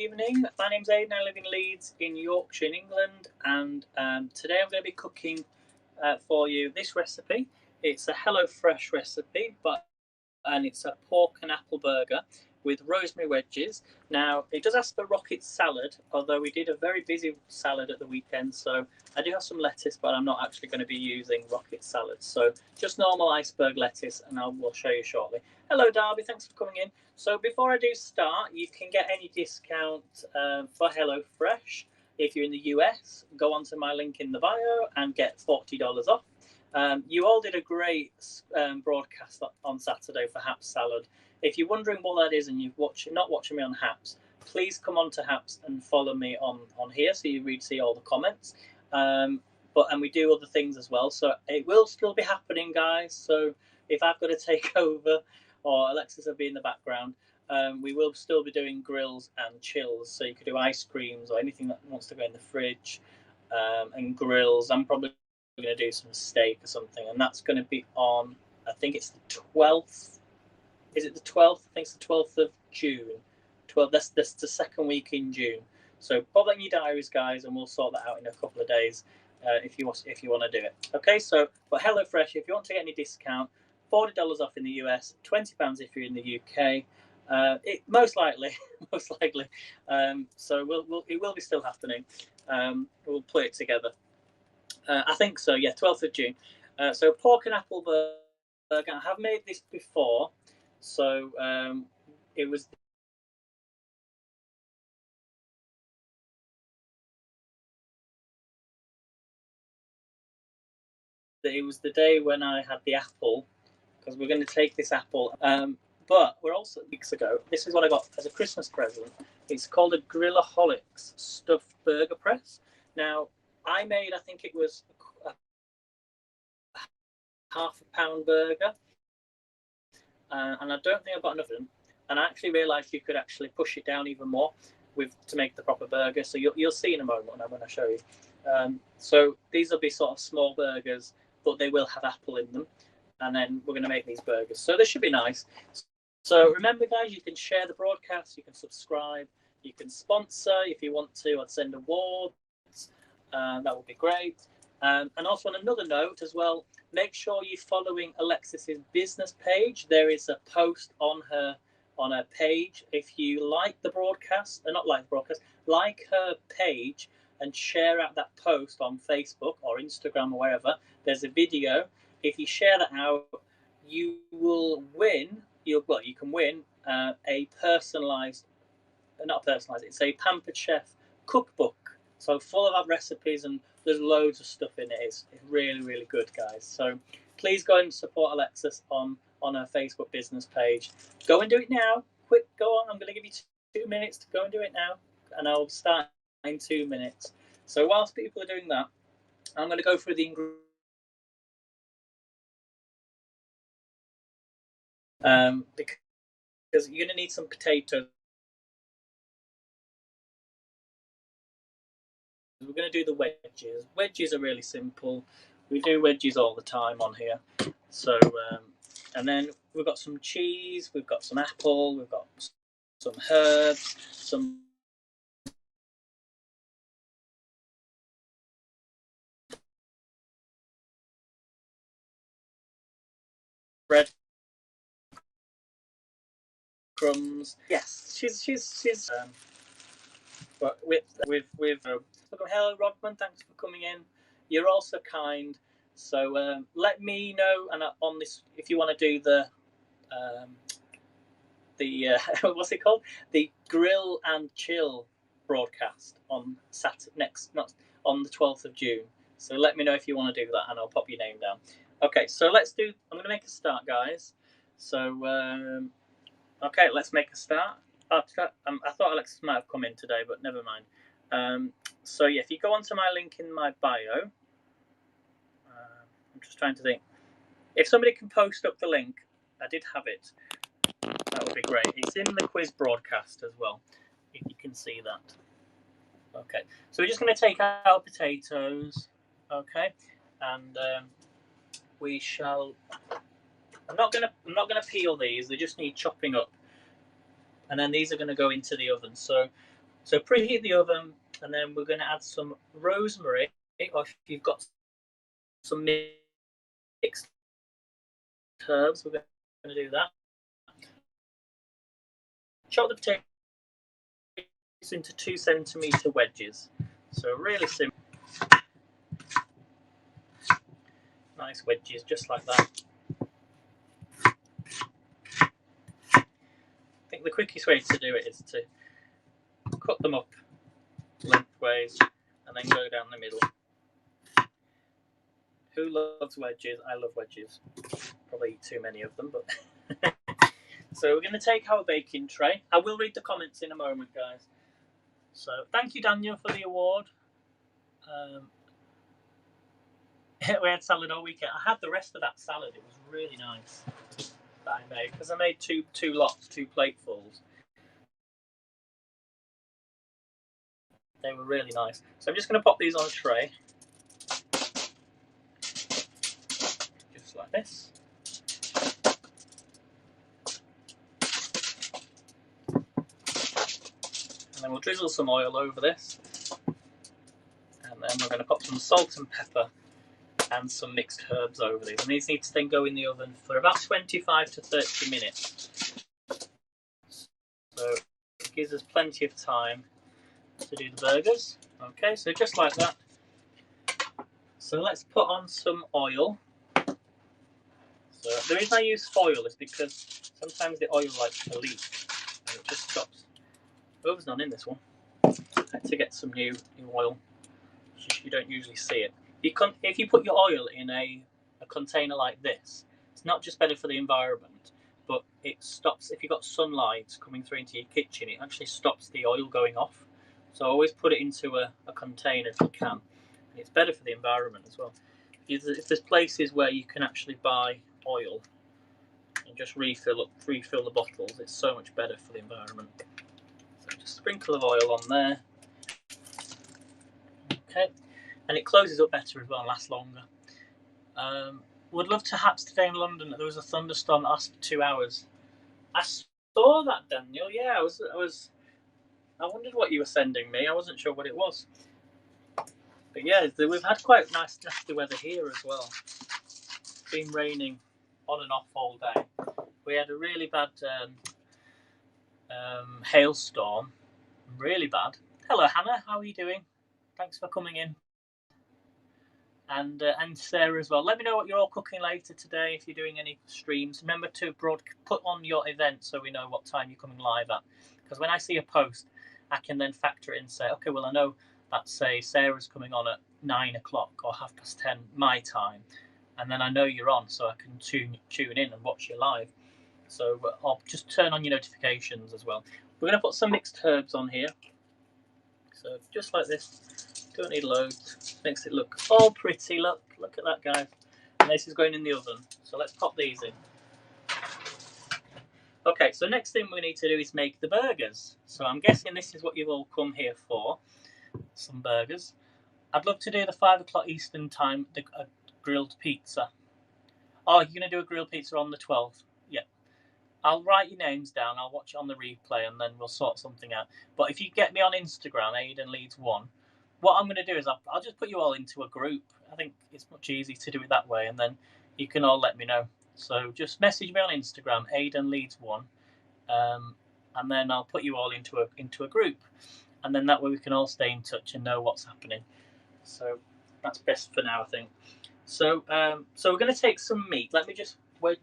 evening. My name's Aidan. I live in Leeds in Yorkshire in England, and today I'm going to be cooking for you this recipe. It's a HelloFresh recipe, and it's a pork and apple burger with rosemary wedges. Now, it does ask for rocket salad, although we did a very busy salad at the weekend, so I do have some lettuce, but I'm not actually going to be using rocket salad. So just normal iceberg lettuce, and we'll show you shortly. Hello, Darby. Thanks for coming in. So before I do start, you can get any discount for HelloFresh. If you're in the US, go onto my link in the bio and get $40 off. You all did a great broadcast on Saturday for Haps Salad. If you're wondering what that is and you're not watching me on Haps, please come on to Haps and follow me on here so you see all the comments. And we do other things as well. So it will still be happening, guys. So if I've got to take over or Alexis will be in the background, we will still be doing grills and chills. So you could do ice creams or anything that wants to go in the fridge and grills. I'm probably going to do some steak or something, and that's going to be on, I think it's the 12th. Is it the 12th? I think it's the 12th of June. 12. That's the second week in June. So pop that in your diaries, guys, and we'll sort that out in a couple of days if you want to do it. Okay. So, but HelloFresh, if you want to get any discount, $40 off in the US, £20 if you're in the UK. Most likely. So it will be still happening. We'll put it together. I think so. Yeah, 12th of June. So pork and apple burger. I have made this before. So it was the day when I had the apple, because we're going to take this apple. But we're also weeks ago. This is what I got as a Christmas present. It's called a Grillaholics stuffed burger press. Now I made, I think it was a half-a-pound burger, and I don't think I've got enough of them. And I actually realised you could actually push it down even more to make the proper burger. So you'll see in a moment when I show you. So these will be sort of small burgers, but they will have apple in them. And then we're going to make these burgers. So this should be nice. So remember, guys, you can share the broadcast, you can subscribe, you can sponsor if you want to, or send awards. That would be great. And also on another note as well, make sure you're following Alexis's business page. There is a post on her page. If you like the broadcast, not like the broadcast, like her page and share out that post on Facebook or Instagram or wherever, there's a video. If you share that out, you will win. You can win a personalized, not personalized. It's a Pampered Chef cookbook. So full of recipes, and there's loads of stuff in it. It's really, really good, guys. So please go and support Alexis on her Facebook business page. Go and do it now. Quick, go on. I'm going to give you 2 minutes to go and do it now, and I'll start in 2 minutes. So whilst people are doing that, I'm going to go through the ingredients. Because you're going to need some potatoes. We're going to do the wedges. Wedges are really simple. We do wedges all the time on here. So, and then we've got some cheese, we've got some apple, we've got some herbs, some bread crumbs. Yes, she's. But with hello Rodman, thanks for coming in. You're also kind. So let me know and on this if you want to do the what's it called, the grill and chill broadcast on Saturday not on the 12th of June. So let me know if you want to do that, and I'll pop your name down. Okay, so I'm going to make a start, guys. So okay, let's make a start. I thought Alexis might have come in today, but never mind. So yeah, if you go onto my link in my bio, I'm just trying to think. If somebody can post up the link, I did have it. That would be great. It's in the quiz broadcast as well, if you can see that. Okay, so we're just going to take our potatoes, okay, and we shall. I'm not going to peel these. They just need chopping up, and then these are going to go into the oven. So So preheat the oven, and then we're going to add some rosemary, or if you've got some mixed herbs, we're going to do that. Chop the potatoes into 2 centimetre wedges. So really simple. Nice wedges, just like that. I think the quickest way to do it is to cut them up lengthways and then go down the middle. Who loves wedges? I love wedges. Probably eat too many of them, but so we're going to take our baking tray. I will read the comments in a moment, guys. So thank you, Daniel, for the award. We had salad all weekend. I had the rest of that salad. It was really nice that I made, because I made two lots, 2 platefuls. They were really nice. So I'm just going to pop these on a tray, just like this. And then we'll drizzle some oil over this. And then we're going to pop some salt and pepper and some mixed herbs over these. And these need to then go in the oven for about 25 to 30 minutes. So it gives us plenty of time to do the burgers. Okay, so just like that. So let's put on some oil. So the reason I use foil is because sometimes the oil likes to leak and it just stops. Oh, there's none in this one. I had to get some new oil. You don't usually see it. If you put your oil in a container like this, it's not just better for the environment, but it stops, if you've got sunlight coming through into your kitchen, it actually stops the oil going off. So always put it into a container if you can. And it's better for the environment as well. If there's places where you can actually buy oil and just refill the bottles, it's so much better for the environment. So just a sprinkle of oil on there. Okay. And it closes up better as well and lasts longer. Would love to perhaps today in London. There was a thunderstorm that lasted 2 hours. I saw that, Daniel. Yeah, I wondered what you were sending me. I wasn't sure what it was. But yeah, we've had quite nice nasty weather here as well. It's been raining on and off all day. We had a really bad hailstorm. Really bad. Hello, Hannah. How are you doing? Thanks for coming in. And Sarah as well. Let me know what you're all cooking later today, if you're doing any streams. Remember to put on your event so we know what time you're coming live at. Because when I see a post, I can then factor it and say, okay, well, I know that, say, Sarah's coming on at 9 o'clock or 10:30 my time. And then I know you're on, so I can tune in and watch you live. So I'll just turn on your notifications as well. We're going to put some mixed herbs on here. So just like this. Don't need loads. Makes it look all pretty. Look at that, guys. And this is going in the oven. So let's pop these in. Okay, so next thing we need to do is make the burgers. So I'm guessing this is what you've all come here for. Some burgers. I'd love to do the 5 o'clock Eastern time, the grilled pizza. Oh, you're going to do a grilled pizza on the 12th? Yeah. I'll write your names down. I'll watch it on the replay and then we'll sort something out. But if you get me on Instagram, AidenLeeds1, what I'm going to do is I'll just put you all into a group. I think it's much easier to do it that way, and then you can all let me know. So just message me on Instagram, AidenLeeds1, and then I'll put you all into a group, and then that way we can all stay in touch and know what's happening. So that's best for now, I think. So so we're going to take some meat. Let me just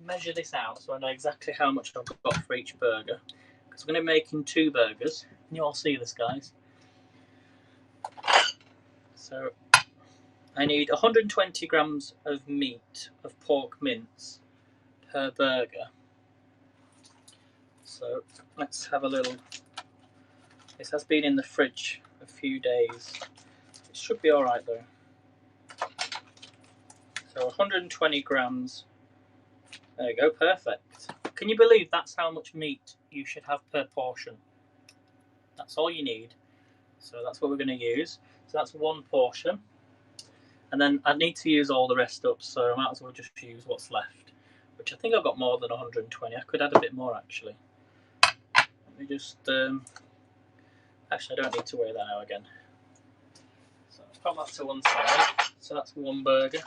measure this out so I know exactly how much I've got for each burger, because we're going to be making 2 burgers. Can you all see this, guys? So I need 120 grams of meat, of pork mince, per burger. So let's have a little. This has been in the fridge a few days. It should be alright though. So 120 grams. There you go, perfect. Can you believe that's how much meat you should have per portion? That's all you need. So that's what we're going to use. So that's 1 portion. And then I need to use all the rest up, so I might as well just use what's left. Which I think I've got more than 120. I could add a bit more actually. Let me just Actually, I don't need to weigh that out again. So I'll pop that to one side. So that's one burger,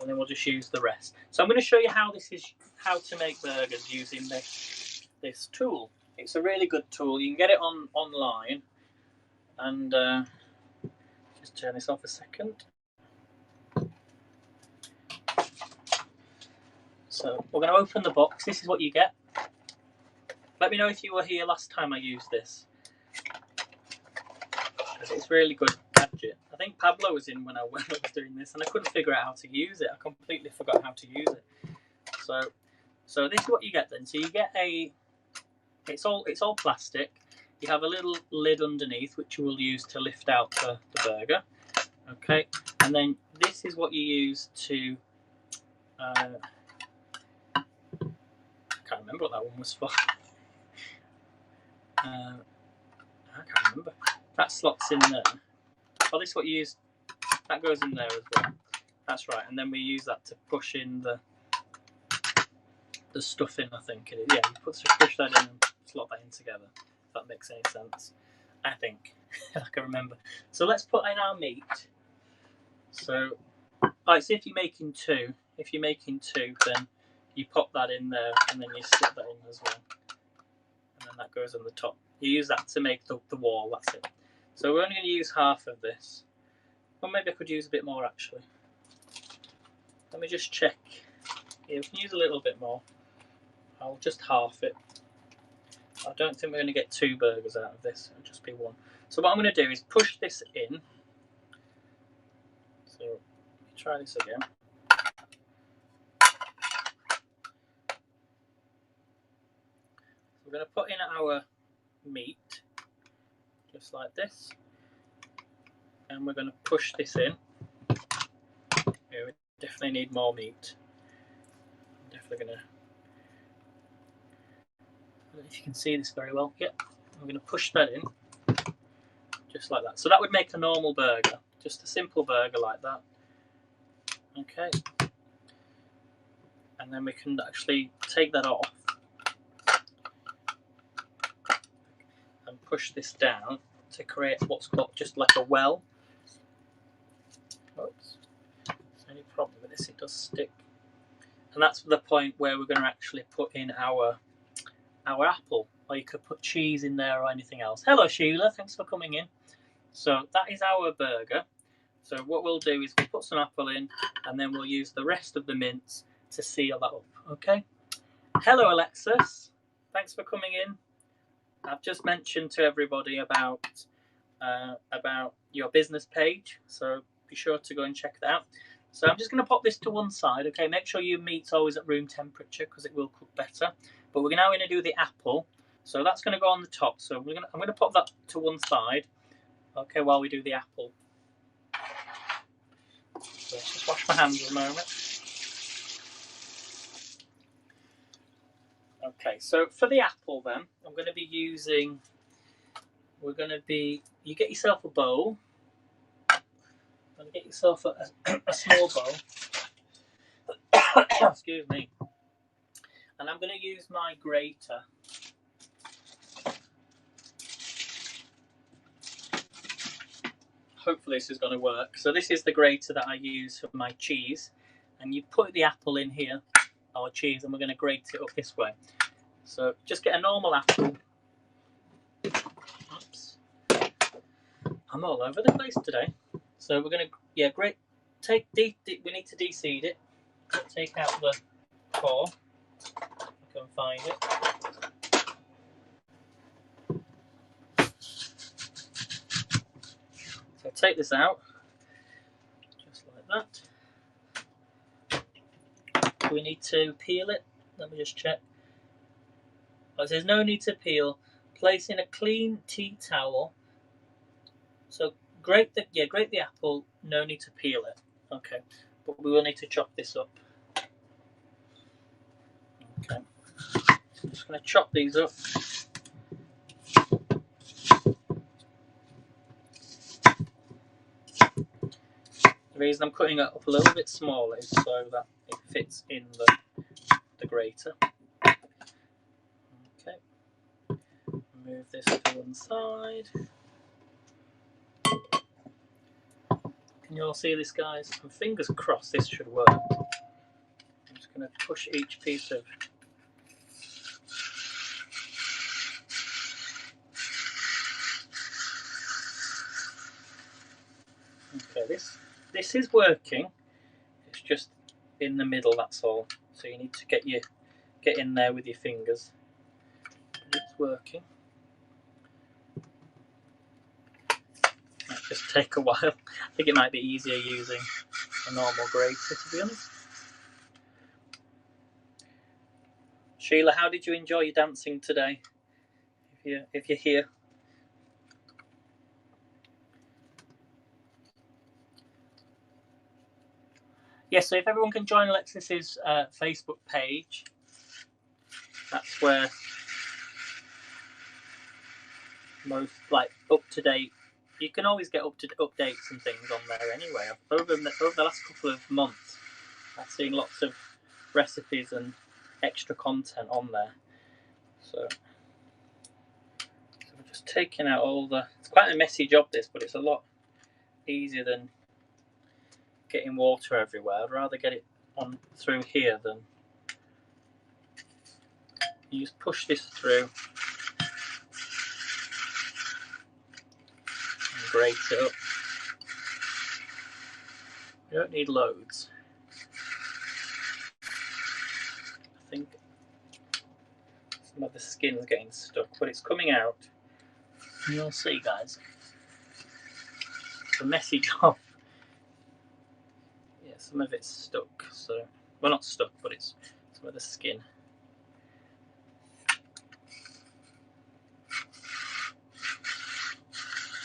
and then we'll just use the rest. So I'm going to show you how to make burgers using this tool. It's a really good tool. You can get it online, and just turn this off a second. So we're going to open the box. This is what you get. Let me know if you were here last time I used this, because it's a really good gadget. I think Pablo was in when I was doing this, and I couldn't figure out how to use it. I completely forgot how to use it. So this is what you get then. So you get it's all plastic. You have a little lid underneath, which you will use to lift out the burger. Okay, and then this is what you use to I can't remember what that one was for. I can't remember. That slots in there. Oh, this is what you use. That goes in there as well. That's right. And then we use that to push in the stuff in, I think. Yeah, you push that in and slot that in together. If that makes any sense. I think. I can remember. So let's put in our meat. So, alright, so if you're making two, then you pop that in there and then you slip that in as well. And then that goes on the top. You use that to make the wall, that's it. So we're only going to use half of this. Or maybe I could use a bit more actually. Let me just check. Yeah, we can use a little bit more. I'll just half it. I don't think we're going to get 2 burgers out of this. It'll just be 1. So what I'm going to do is push this in. So let me try this again. We're going to put in our meat, just like this. And we're going to push this in. Yeah, we definitely need more meat. I'm definitely going to... I don't know if you can see this very well. Yep. I'm going to push that in, just like that. So that would make a normal burger, just a simple burger like that. Okay. And then we can actually take that off and push this down to create what's called just like a well. Oops. Is there any problem with this? It does stick. And that's the point where we're going to actually put in our apple, or you could put cheese in there or anything else. Hello Sheila, thanks for coming in. So that is our burger. So what we'll do is we'll put some apple in, and then we'll use the rest of the mince to seal that up. Okay. Hello Alexis, thanks for coming in. I've just mentioned to everybody about your business page, so be sure to go and check that out. So I'm just going to pop this to one side. Okay, make sure your meat's always at room temperature because it will cook better. But we're now going to do the apple, so that's going to go on the top. So I'm going to pop that to one side. Okay, while we do the apple. So let's just wash my hands a moment. Okay, so for the apple then, I'm going to be using, you get yourself a bowl. Get yourself a small bowl. Excuse me. And I'm going to use my grater. Hopefully this is going to work. So this is the grater that I use for my cheese. And you put the apple in here, or cheese, and we're going to grate it up this way. So just get a normal apple. Oops. I'm all over the place today. So we're going to, we need to de-seed it. Take out the core. I can find it. So take this out, just like that. Do we need to peel it? Let me just check. Oh, it says no need to peel. Place in a clean tea towel. So grate the apple. No need to peel it. Okay, but we will need to chop this up. Okay, I'm just going to chop these up. The reason I'm cutting it up a little bit smaller is so that it fits in the grater. Okay, Move this to one side. Can you all see this, guys? And fingers crossed this should work. I'm just going to push each piece of okay, this is working. It's just in the middle, that's all. So you need to get in there with your fingers. It's working. Might just take a while. I think it might be easier using a normal grater, to be honest. Sheila, how did you enjoy your dancing today? If you're here. Yeah, so if everyone can join Alexis's Facebook page, that's where most up to date. You can always get up to updates and things on there anyway. Over the last couple of months, I've seen lots of recipes and extra content on there. So we're just taking out all the. It's quite a messy job this, but it's a lot easier than getting water everywhere. I'd rather get it on through here than you just push this through and grate it up. You don't need loads. I think some of the skin's getting stuck, but it's coming out. You'll see, guys. It's a messy job. Yeah, some of it's stuck. So, well, not stuck, but it's some of the skin.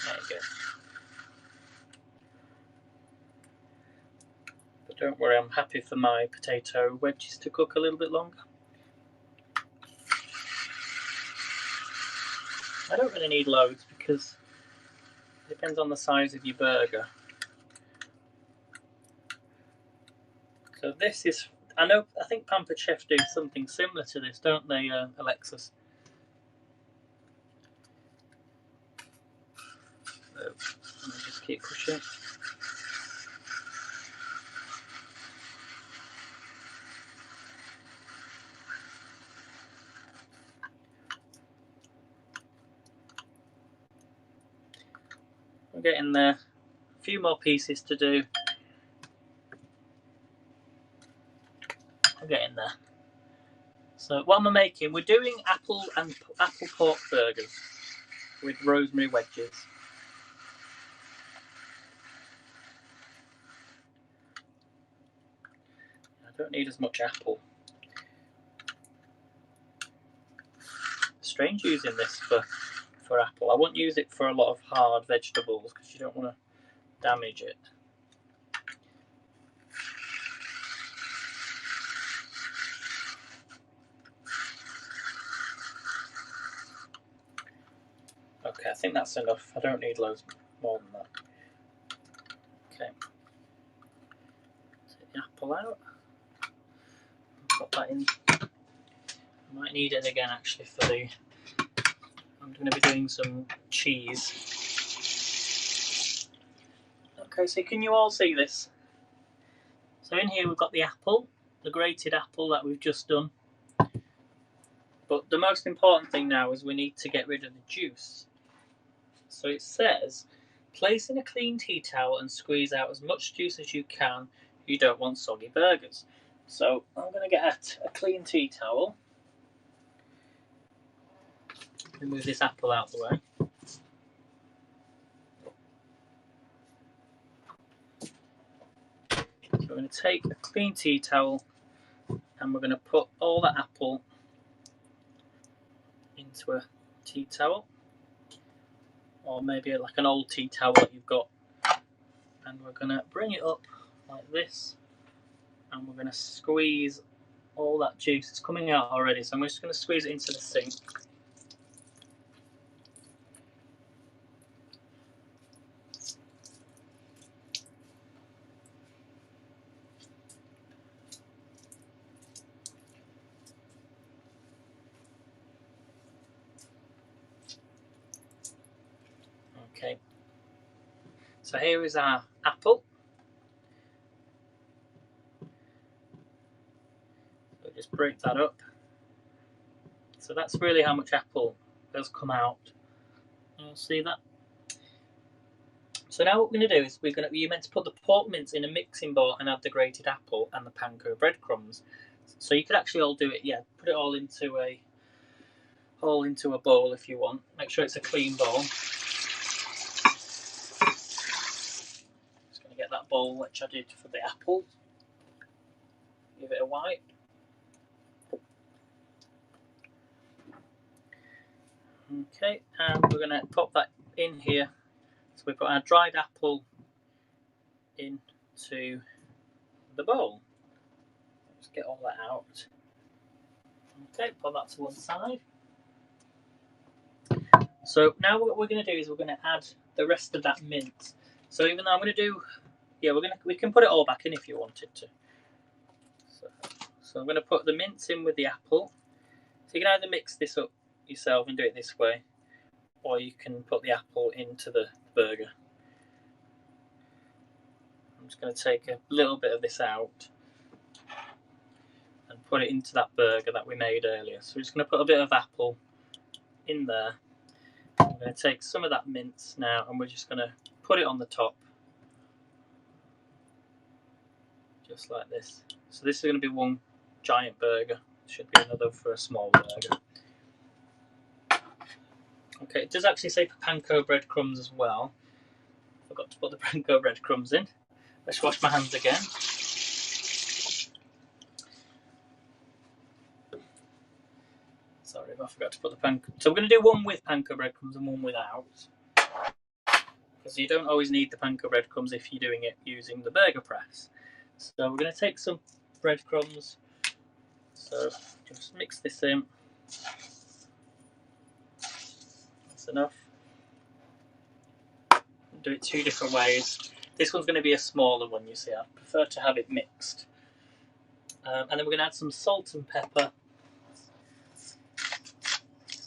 There you go. But don't worry, I'm happy for my potato wedges to cook a little bit longer. I don't really need loads because it depends on the size of your burger. So this is, I think Pampered Chef do something similar to this, don't they, Alexis? So, let me just keep pushing. I'm getting there. A few more pieces to do. I'm getting there. So what am I making? We're doing apple pork burgers with rosemary wedges. I don't need as much apple. Strange using this for apple. I won't use it for a lot of hard vegetables because you don't want to damage it. Okay, I think that's enough. I don't need loads more than that. Okay. Take the apple out. Put that in. I might need it again actually for the. I'm going to be doing some cheese. Okay, so can you all see this? So in here we've got the apple, the grated apple that we've just done. But the most important thing now is we need to get rid of the juice. So it says, place in a clean tea towel and squeeze out as much juice as you can. You don't want soggy burgers. So I'm going to get a clean tea towel. Move this apple out of the way. So we're going to take a clean tea towel and we're going to put all the apple into a tea towel, or maybe like an old tea towel that you've got, and we're going to bring it up like this and we're going to squeeze all that juice. It's coming out already, so I'm just going to squeeze it into the sink. Okay, so here is our apple. So just break that up. So that's really how much apple has come out. You'll see that. So now what we're going to do is you're meant to put the pork mince in a mixing bowl and add the grated apple and the panko breadcrumbs. So you could actually all do it, yeah, put it all into a bowl if you want. Make sure it's a clean bowl. Just going to get that bowl which I did for the apple. Give it a wipe. Okay, and we're going to pop that in here. So we've got our dried apple into the bowl. Just get all that out. Okay, put that to one side. So now what we're going to do is we're going to add the rest of that mince. So even though I'm going to do, yeah, we can put it all back in if you wanted to. So I'm going to put the mince in with the apple. So you can either mix this up yourself and do it this way, or you can put the apple into the burger. I'm just going to take a little bit of this out and put it into that burger that we made earlier. So we're just going to put a bit of apple in there. I'm going to take some of that mince now and we're just going to put it on the top. Just like this. So this is going to be one giant burger. Should be another for a small burger. Okay, it does actually say for panko breadcrumbs as well. Forgot to put the panko breadcrumbs in. Let's wash my hands again. Sorry if I forgot to put the panko. So we're going to do one with panko breadcrumbs and one without. Because you don't always need the panko breadcrumbs if you're doing it using the burger press. So we're going to take some breadcrumbs. So just mix this in. That's enough. Do it two different ways. This one's going to be a smaller one, you see. I prefer to have it mixed. And then we're going to add some salt and pepper.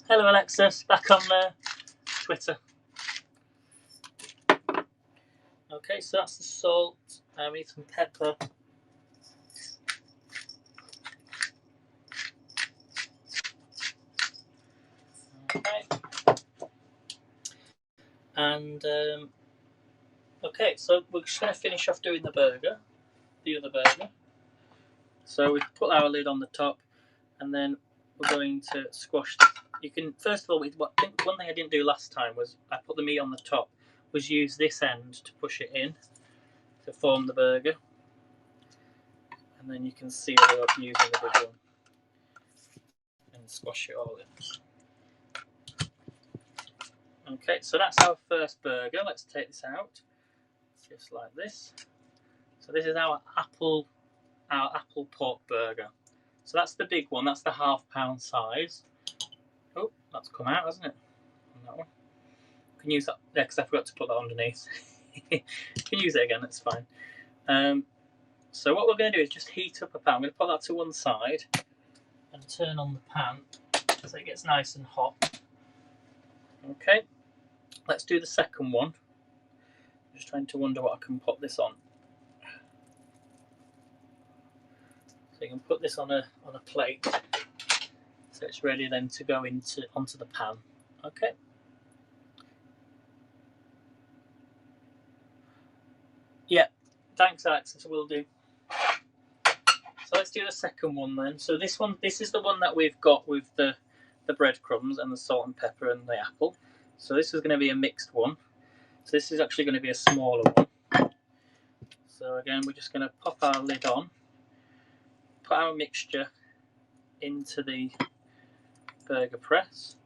Hello Alexis, back on Twitter. Okay, so that's the salt. We need some pepper. Okay. And okay, so we're just going to finish off doing the burger, the other burger. So we put our lid on the top, and then we're going to squash. You can first of all, one thing I didn't do last time was I put the meat on the top. Was use this end to push it in to form the burger, and then you can seal it up using the big one and squash it all in. Okay, so that's our first burger. Let's take this out, just like this. So this is our apple pork burger. So that's the big one. That's the £1/2 size. Oh, that's come out, hasn't it? On that one. You can use that. Yeah, because I forgot to put that underneath. You can use it again. That's fine. So what we're going to do is just heat up a pan. I'm going to put that to one side and turn on the pan so it gets nice and hot. Okay. Let's do the second one. I'm just trying to wonder what I can put this on. So you can put this on a plate, so it's ready then to go onto the pan. Okay. Yeah, thanks Alex, will do. So let's do the second one then. So this is the one that we've got with the breadcrumbs and the salt and pepper and the apple. So this is going to be a mixed one. So this is actually going to be a smaller one. So again, we're just going to pop our lid on, put our mixture into the burger press.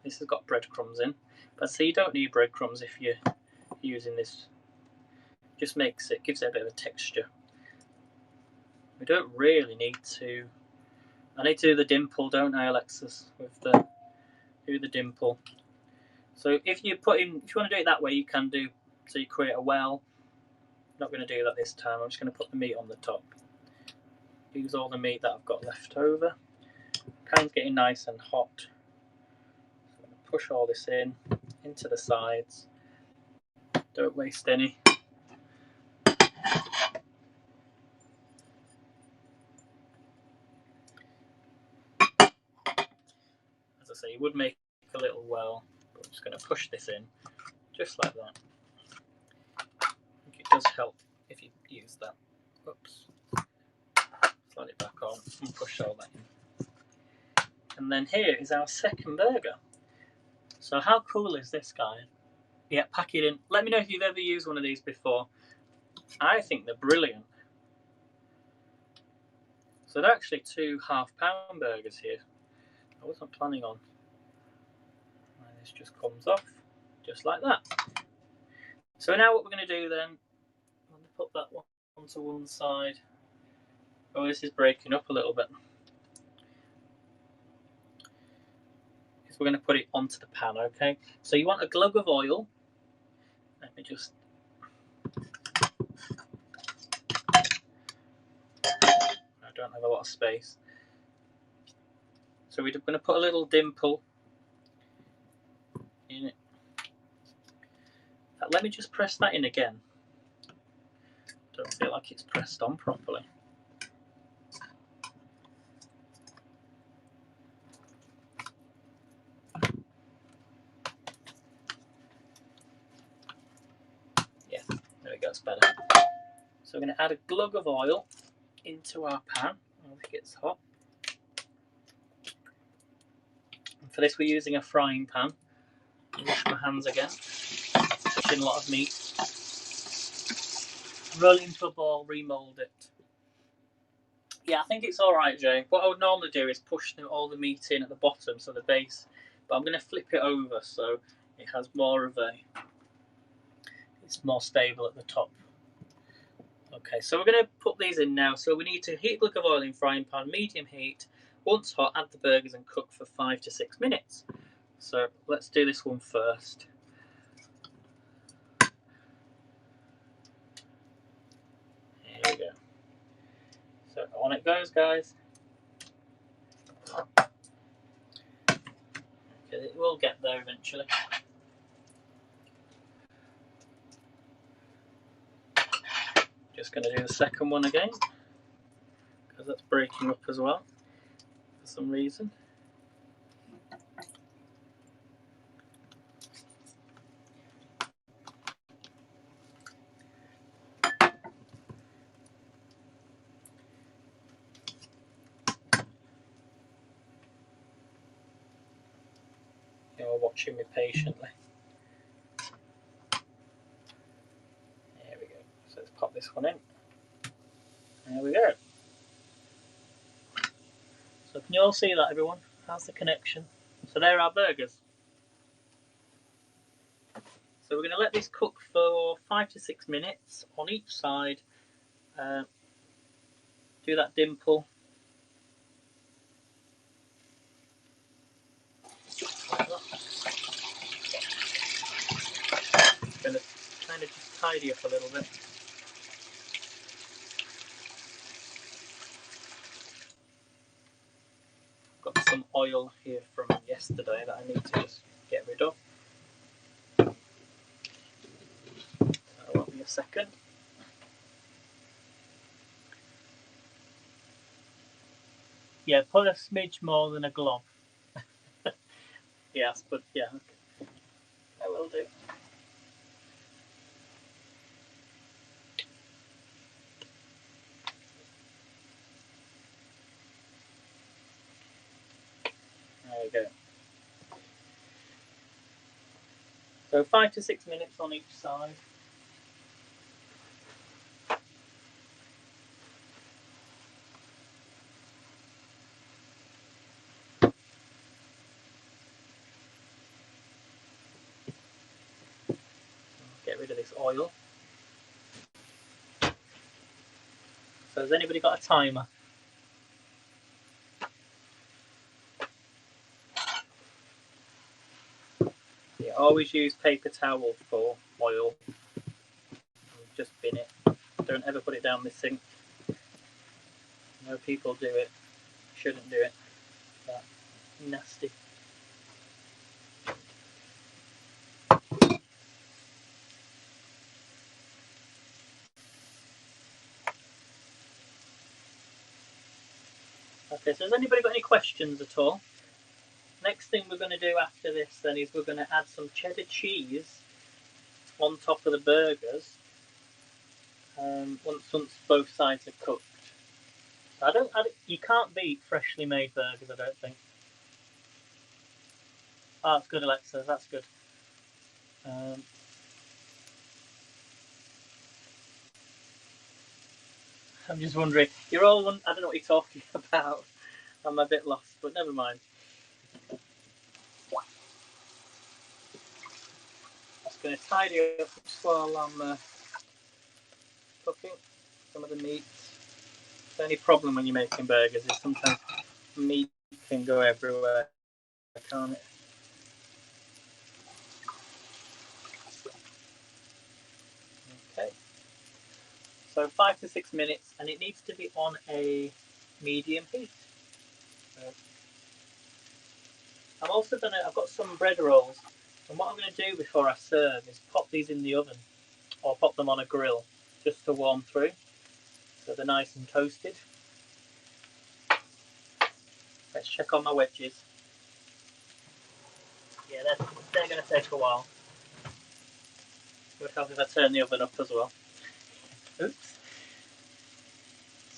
This has got breadcrumbs in, but so you don't need breadcrumbs if you're using this. Just gives it a bit of a texture. We don't really need to. I need to do the dimple, don't I, Alexis? Do the dimple. So if you want to do it that way, you can do. So you create a well. I'm not going to do that this time. I'm just going to put the meat on the top. Use all the meat that I've got left over. Pan's getting nice and hot. So I'm going to push all this into the sides. Don't waste any. As I say, you would make a little well, but I'm just going to push this in just like that. I think it does help if you use that. Oops. Slide it back on and push all that in. And then here is our second burger. So how cool is this guy? Yeah, pack it in. Let me know if you've ever used one of these before. I think they're brilliant. So they're actually 2 half-pound burgers here. I wasn't planning on. And this just comes off, just like that. So now what we're going to do then, I'm going to put that one onto one side. Oh, this is breaking up a little bit. We're going to put it onto the pan, okay? So you want a glug of oil. Let me just... I don't have a lot of space. So we're going to put a little dimple in it. Let me just press that in again. Don't feel like it's pressed on properly. Yeah, there we go, it's better. So we're going to add a glug of oil into our pan as it gets hot. And for this we're using a frying pan. Wash my hands again. Pushing a lot of meat. Roll into a ball, remold it. Yeah, I think it's alright, Jay. What I would normally do is push all the meat in at the bottom, so the base, but I'm going to flip it over so it has more of a, it's more stable at the top. Okay, so we're going to put these in now. So we need to heat a glug of oil in frying pan, medium heat. Once hot, add the burgers and cook for 5 to 6 minutes. So let's do this one first. Here we go. So on it goes, guys. Okay, it will get there eventually. Just going to do the second one again, because that's breaking up as well for some reason. You're watching me patiently. There we go. So let's pop this one in. There we go. So can you all see that, everyone? How's the connection? So there are our burgers. So we're going to let this cook for 5 to 6 minutes on each side. Do that dimple. Going to kind of just tidy up a little bit. Got some oil here from yesterday that I need to just get rid of. That won't be a second. Yeah, put a smidge more than a glob. Yes, but yeah, okay. I will do. There we go. So 5 to 6 minutes on each side. Get rid of this oil. So has anybody got a timer? Yeah, always use paper towel for oil. Just bin it. Don't ever put it down the sink. I know people do it. Shouldn't do it. That's nasty. Okay, so has anybody got any questions at all? Next thing we're going to do after this then is we're going to add some cheddar cheese on top of the burgers once both sides are cooked. You can't beat freshly made burgers, I don't think. Oh, that's good, Alexa. That's good. I'm just wondering. You're all. I don't know what you're talking about. I'm a bit lost, but never mind. Just going to tidy up while I'm cooking some of the meats. The only problem when you're making burgers is sometimes meat can go everywhere, can't it? Okay. So 5 to 6 minutes, and it needs to be on a medium heat. So I've got some bread rolls, and what I'm going to do before I serve is pop these in the oven, or pop them on a grill, just to warm through, so they're nice and toasted. Let's check on my wedges. Yeah, they're going to take a while. It would help if I turn the oven up as well. Oops.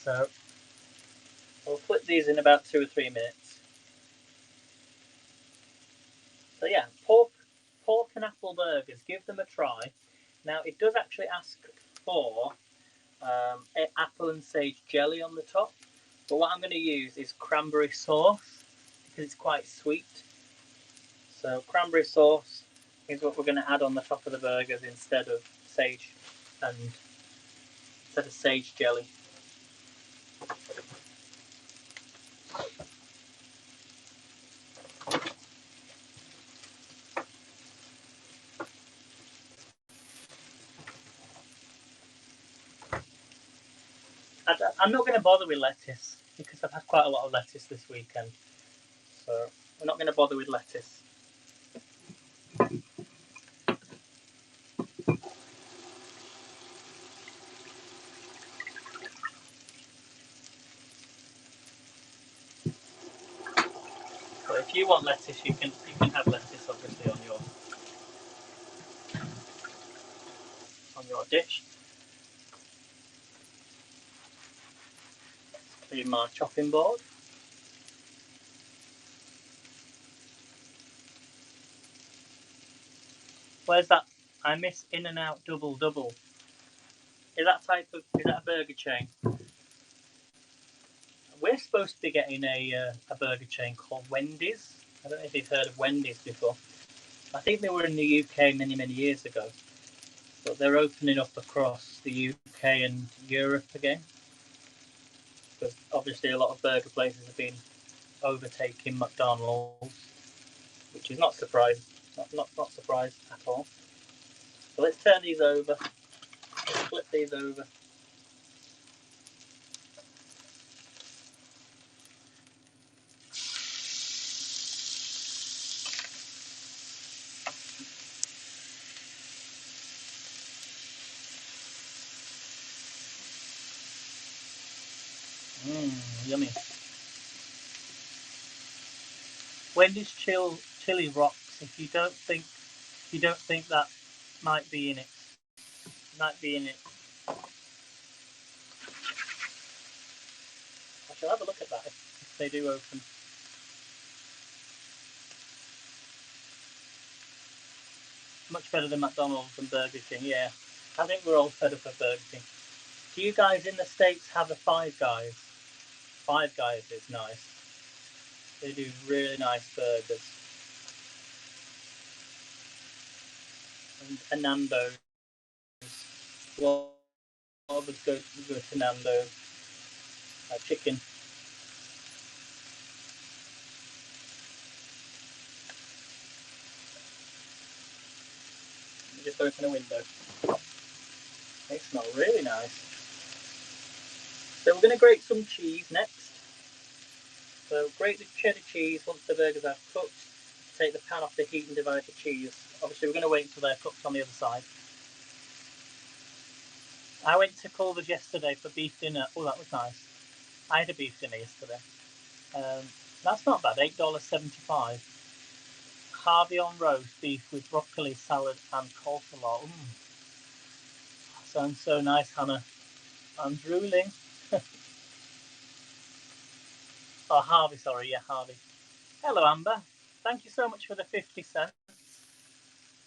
So we'll flip these in about 2 or 3 minutes. So yeah, pork and apple burgers, give them a try. Now it does actually ask for apple and sage jelly on the top, but what I'm going to use is cranberry sauce because it's quite sweet. So cranberry sauce is what we're going to add on the top of the burgers instead of sage jelly. I'm not going to bother with lettuce because I've had quite a lot of lettuce this weekend, so we're not going to bother with lettuce. So if you want lettuce, you can have lettuce obviously on your dish. Clean my chopping board. Where's that? I miss In-N-Out double double. Is that a burger chain? We're supposed to be getting a burger chain called Wendy's. I don't know if you've heard of Wendy's before. I think they were in the UK many years ago, but they're opening up across the UK and Europe again. Because obviously a lot of burger places have been overtaking McDonald's, which is not surprised. Not surprised at all. So let's turn these over. Let's flip these over. Yummy. Wendy's chili rocks. If you don't think that might be in it, I shall have a look at that if they do open. Much better than McDonald's and Burger King. Yeah, I think we're all fed up of Burger King. Do you guys in the States have a Five Guys? Five Guys is nice. They do really nice burgers. And Nando's. Well, all of us go to Nando's. Chicken. Just open a window. They smell really nice. So we're going to grate some cheese next. So grate the cheddar cheese once the burgers are cooked. Take the pan off the heat and divide the cheese. Obviously we're going to wait until they're cooked on the other side. I went to Culver's yesterday for beef dinner. Oh, that was nice. I had a beef dinner yesterday. That's not bad, $8.75. Harvey on roast beef with broccoli, salad, and coleslaw. Sounds so nice, Hannah. I'm drooling. Oh, Harvey, sorry, yeah, Harvey. Hello, Amber. Thank you so much for the 50 cents.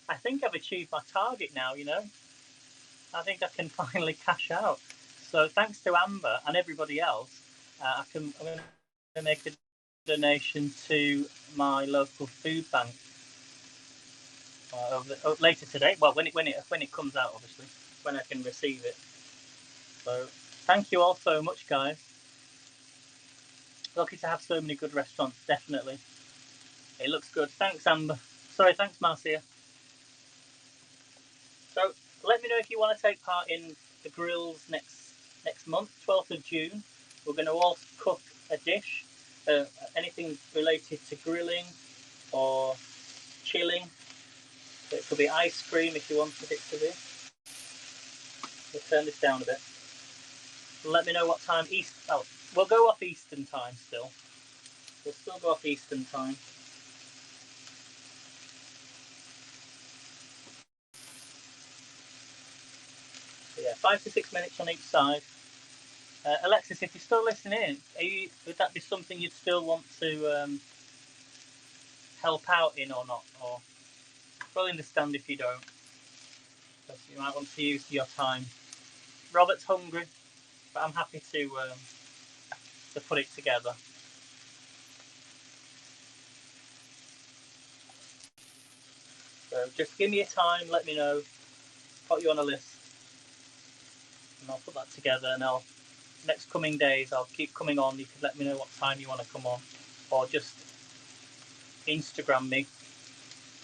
I think I've achieved my target now, you know. I think I can finally cash out. So thanks to Amber and everybody else, I'm going to make a donation to my local food bank later today. Well, when it comes out, obviously, when I can receive it. So thank you all so much, guys. Lucky to have so many good restaurants. Definitely, it looks good. Thanks, Amber. Sorry, thanks, Marcia. So let me know if you want to take part in the grills next month, 12th of June. We're going to all cook a dish, anything related to grilling or chilling. So it could be ice cream if you wanted it to be. We'll turn this down a bit. Let me know what time we'll go off Eastern time still. We'll still go off Eastern time. So yeah, 5 to 6 minutes on each side. Alexis, if you're still listening in, would that be something you'd still want to help out in or not? Or fully understand if you don't, because you might want to use your time. Robert's hungry, but I'm happy to put it together. So just give me a time, let me know, put you on a list, and I'll put that together. And next coming days, I'll keep coming on. You can let me know what time you want to come on, or just Instagram me,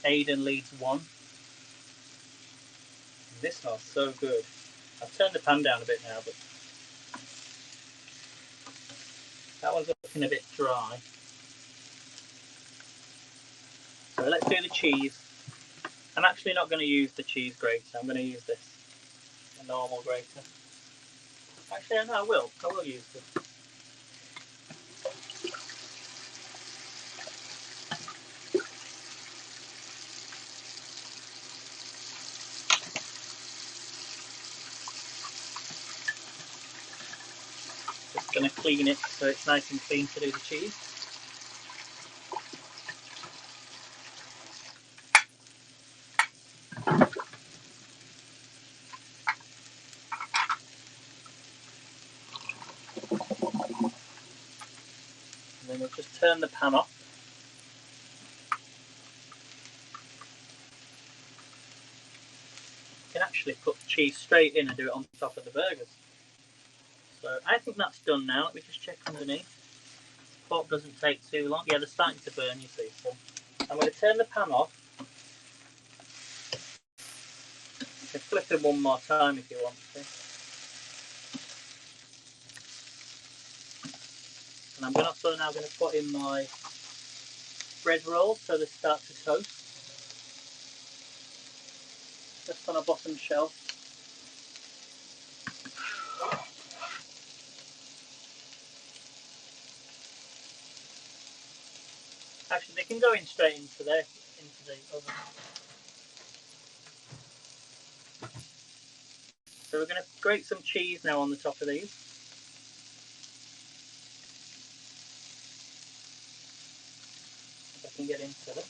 Aiden Leeds 1. This smells so good. I've turned the pan down a bit now, but that one's looking a bit dry. So let's do the cheese. I'm actually not going to use the cheese grater. I'm going to use this, a normal grater. Actually, no, I will use this. Just going to clean it so it's nice and clean to do the cheese. And then we'll just turn the pan off. You can actually put the cheese straight in and do it on top of the burgers. So I think that's done now. Let me just check underneath. Pork doesn't take too long. Yeah, they're starting to burn, you see. So I'm going to turn the pan off. You can flip it one more time if you want to. And I'm also now going to put in my bread rolls so they start to toast. Just on a bottom shelf. Actually, they can go in straight into the oven. So we're going to grate some cheese now on the top of these. If I can get into them.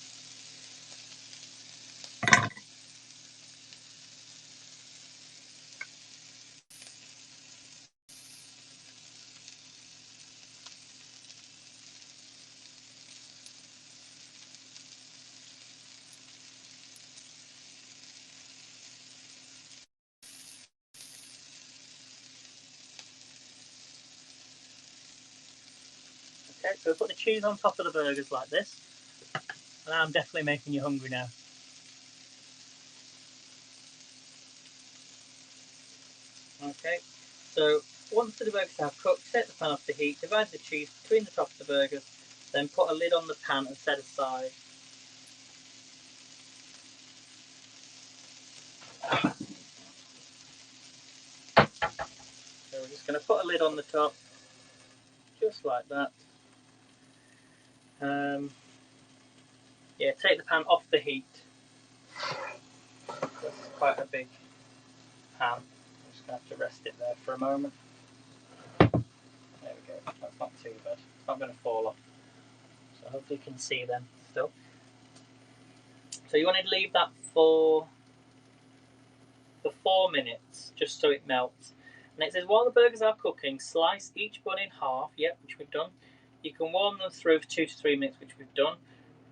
Okay, so we put the cheese on top of the burgers like this. And I'm definitely making you hungry now. Okay, so once the burgers are cooked, take the pan off the heat, divide the cheese between the top of the burgers, then put a lid on the pan and set aside. So we're just going to put a lid on the top, just like that. Yeah, take the pan off the heat. That's quite a big pan. I'm just going to have to rest it there for a moment. There we go. That's not too bad. It's not going to fall off. So hopefully you can see them still. So you want to leave that for 4 minutes, just so it melts. And it says, while the burgers are cooking, slice each bun in half. Yep, which we've done. You can warm them through for 2 to 3 minutes, which we've done.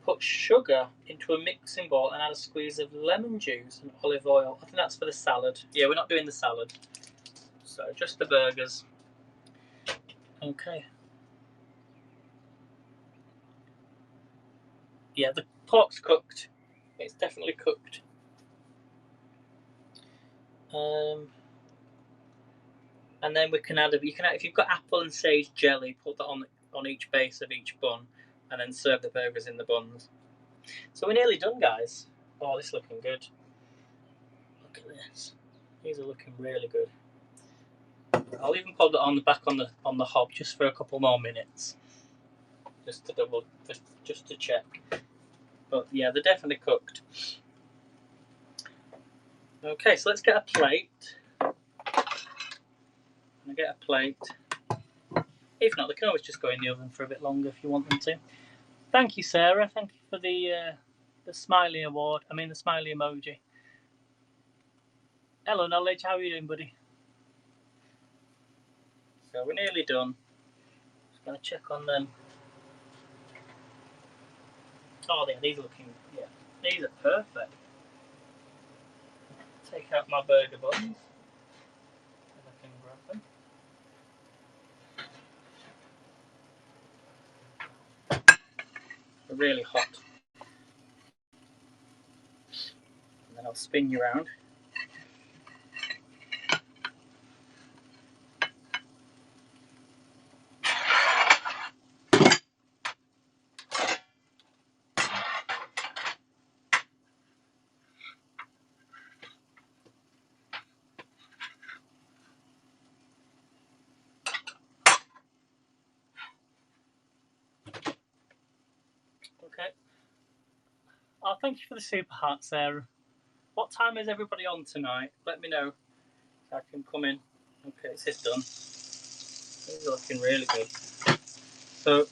Put sugar into a mixing bowl and add a squeeze of lemon juice and olive oil. I think that's for the salad. Yeah, we're not doing the salad. So just the burgers. Okay. Yeah, the pork's cooked. It's definitely cooked. And then we can add, if you've got apple and sage jelly, put that on each base of each bun, and then serve the burgers in the buns. So we're nearly done, guys. Oh, this is looking good. Look at this. These are looking really good. I'll even put that on the back on the hob just for a couple more minutes, just to check. But yeah, they're definitely cooked. Okay, so let's get a plate. I'm gonna get a plate. If not, they can always just go in the oven for a bit longer if you want them to. Thank you, Sarah. Thank you for the smiley award. I mean the smiley emoji. Hello, Knowledge. How are you doing, buddy? So we're nearly done. Just gonna check on them. Oh, yeah, these are looking. Yeah, these are perfect. Take out my burger buns. If I can grab them. They're really hot. And then I'll spin you around. Okay. Oh, thank you for the super heart, Sarah. What time is everybody on tonight? Let me know so I can come in. Okay, this is done. These are looking really good. So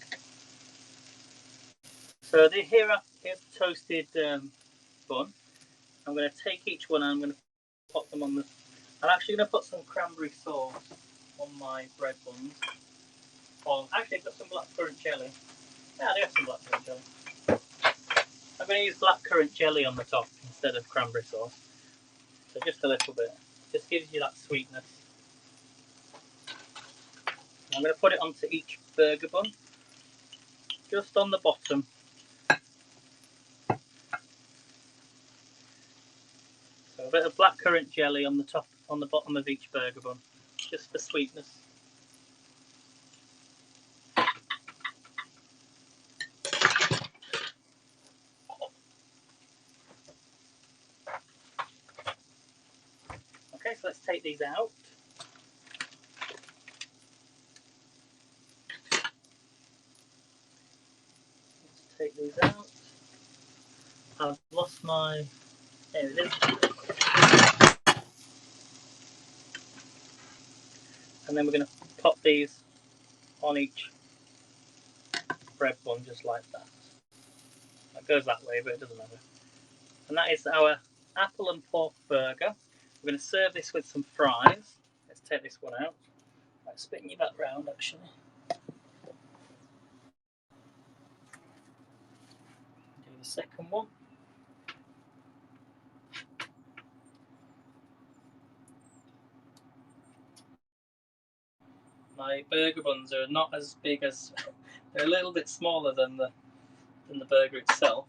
here I have toasted bun. I'm going to take each one and I'm going to put them on the. I'm actually going to put some cranberry sauce on my bread buns. Oh, actually, I've got some blackcurrant jelly. Yeah, I do have some blackcurrant jelly. I'm going to use blackcurrant jelly on the top instead of cranberry sauce. So just a little bit. Just gives you that sweetness. I'm going to put it onto each burger bun. Just on the bottom. So a bit of blackcurrant jelly on the top, on the bottom of each burger bun. Just for sweetness. Okay, so let's take these out. Let's take these out. I've lost my. There it is. And then we're going to pop these on each bread bun just like that. That goes that way, but it doesn't matter. And that is our apple and pork burger. We're going to serve this with some fries. Let's take this one out. Right, spin you back round actually. Do the second one. My burger buns are not as big as they're a little bit smaller than the burger itself.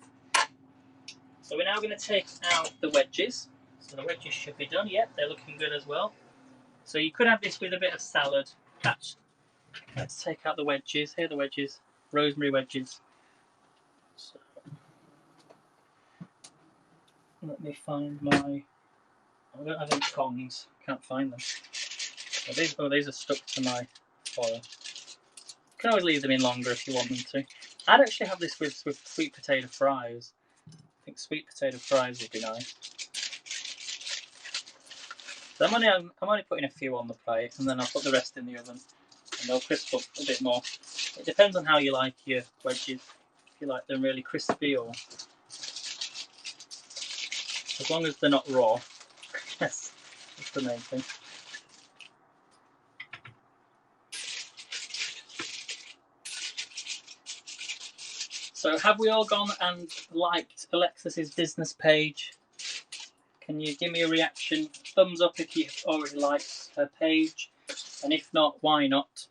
So we're now going to take out the wedges. So the wedges should be done. Yep, they're looking good as well. So you could have this with a bit of salad. Let's take out the wedges. Here are the wedges. Rosemary wedges. So let me find my. I don't have any tongs. Can't find them. These are stuck to my foil. You can always leave them in longer if you want them to. I'd actually have this with sweet potato fries. I think sweet potato fries would be nice. So I'm only putting a few on the plate, and then I'll put the rest in the oven, and they'll crisp up a bit more. It depends on how you like your wedges. If you like them really crispy, or as long as they're not raw. Yes, that's the main thing. So have we all gone and liked Alexis's business page? Can you give me a reaction? Thumbs up if you've already liked her page, and if not, why not?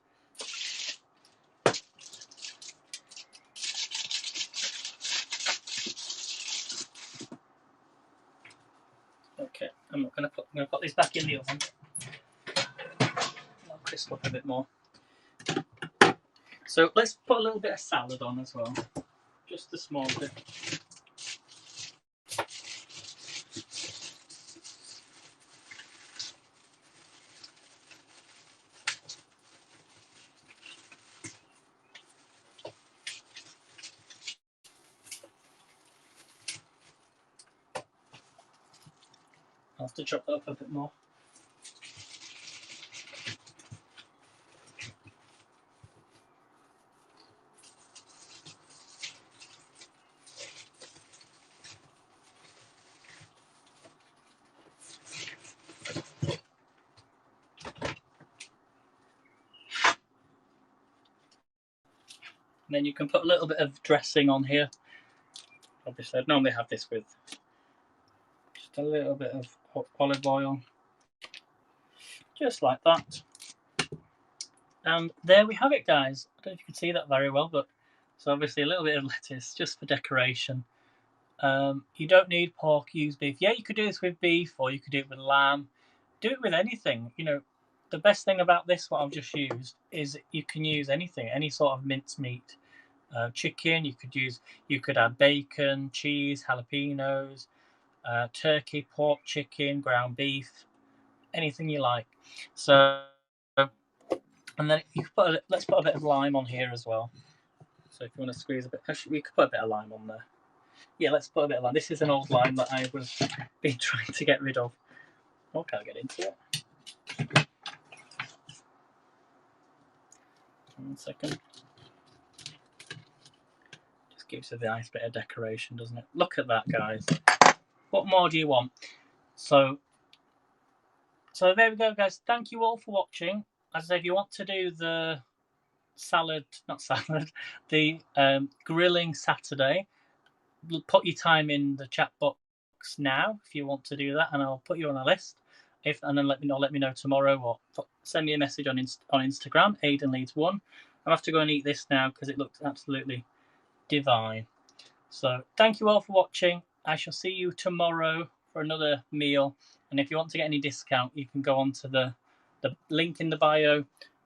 Okay, I'm going to put this back in the oven. I'll crisp up a bit more. So let's put a little bit of salad on as well, just a small bit. I'll have to chop that up a bit more. And then you can put a little bit of dressing on here. Obviously, I'd normally have this with just a little bit of olive oil, just like that. And there we have it, guys. I don't know if you can see that very well, but so obviously a little bit of lettuce just for decoration. You don't need pork, use beef. Yeah, you could do this with beef, or you could do it with lamb. Do it with anything. You know, the best thing about this, what I've just used, is you can use anything, any sort of minced meat. Chicken, you could add bacon, cheese, jalapenos, turkey, pork, chicken, ground beef, anything you like. So, and then you could let's put a bit of lime on here as well. So if you want to squeeze a bit, actually, we could put a bit of lime on there. Yeah, let's put a bit of lime. This is an old lime that I was been trying to get rid of. Oh, can I get into it? 1 second. Just gives it a nice bit of decoration, doesn't it? Look at that, guys. What more do you want? So there we go, guys. Thank you all for watching. As I say, if you want to do the the grilling Saturday, put your time in the chat box now if you want to do that, and I'll put you on a list. And then let me know tomorrow, or send me a message on Instagram, Aidan Leeds 1. I'll have to go and eat this now because it looks absolutely divine. So thank you all for watching. I shall see you tomorrow for another meal. And if you want to get any discount, you can go on to the link in the bio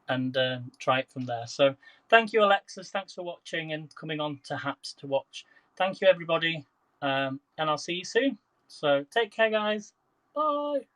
and try it from there. So thank you, Alexis. Thanks for watching and coming on to Haps to watch. Thank you, everybody. And I'll see you soon. So take care, guys. Bye.